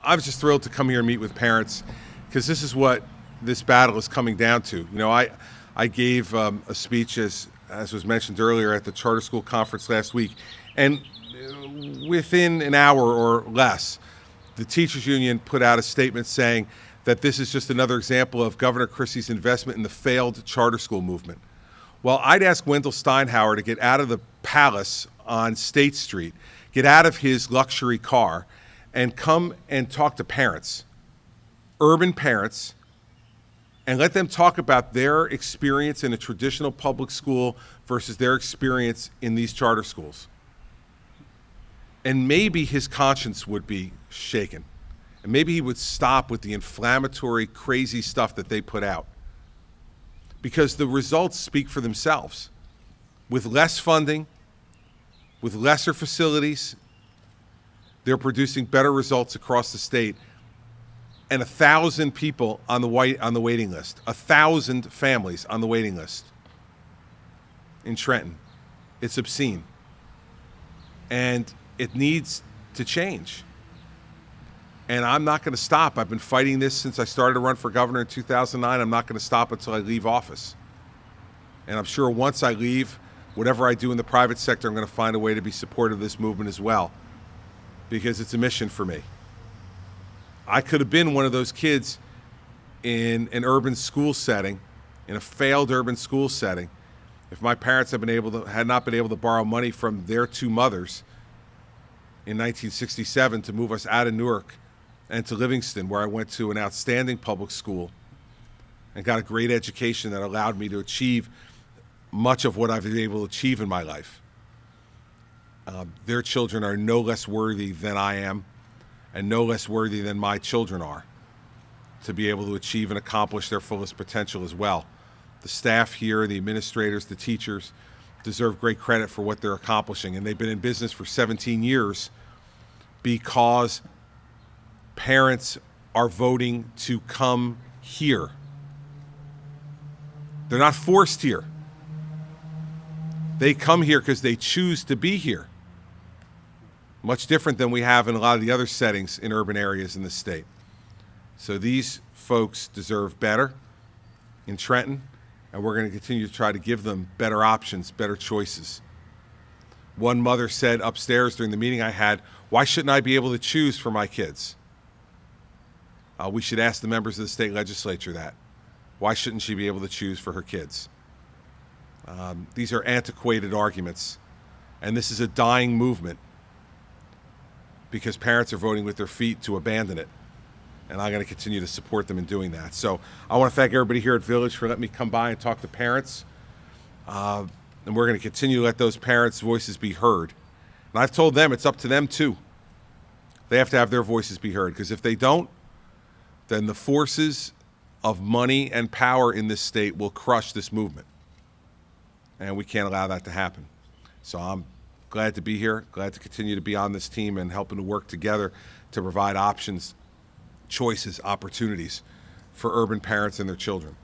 I was just thrilled to come here and meet with parents because this is what this battle is coming down to. I gave a speech, as was mentioned earlier, at the charter school conference last week, and within an hour or less, the teachers union put out a statement saying that this is just another example of Governor Christie's investment in the failed charter school movement. Well, I'd ask Wendell Steinhauer to get out of the palace on State Street, get out of his luxury car, and come and talk to parents, urban parents, and let them talk about their experience in a traditional public school versus their experience in these charter schools. And maybe his conscience would be shaken. And maybe he would stop with the inflammatory, crazy stuff that they put out. Because the results speak for themselves. With less funding, with lesser facilities, they're producing better results across the state. And 1,000 people on the waiting list. 1,000 families on the waiting list in Trenton. It's obscene. And it needs to change. And I'm not going to stop. I've been fighting this since I started to run for governor in 2009. I'm not going to stop until I leave office. And I'm sure once I leave, whatever I do in the private sector, I'm going to find a way to be supportive of this movement as well, because it's a mission for me. I could have been one of those kids in an urban school setting, in a failed urban school setting, if my parents had not been able to borrow money from their two mothers in 1967 to move us out of Newark and to Livingston, where I went to an outstanding public school and got a great education that allowed me to achieve much of what I've been able to achieve in my life. Their children are no less worthy than I am, and no less worthy than my children are, to be able to achieve and accomplish their fullest potential as well. The staff here, the administrators, the teachers deserve great credit for what they're accomplishing, and they've been in business for 17 years because parents are voting to come here. They're not forced here. They come here because they choose to be here. Much different than we have in a lot of the other settings in urban areas in the state. So these folks deserve better in Trenton, and we're going to continue to try to give them better options, better choices. One mother said upstairs during the meeting I had, "Why shouldn't I be able to choose for my kids?" We should ask the members of the state legislature that. Why shouldn't she be able to choose for her kids? These are antiquated arguments, and this is a dying movement because parents are voting with their feet to abandon it. And I'm going to continue to support them in doing that. So I want to thank everybody here at Village for letting me come by and talk to parents. And we're going to continue to let those parents' voices be heard. And I've told them it's up to them too. They have to have their voices be heard, because if they don't, then the forces of money and power in this state will crush this movement. And we can't allow that to happen. So I'm glad to be here, glad to continue to be on this team and helping to work together to provide options, choices, opportunities for urban parents and their children.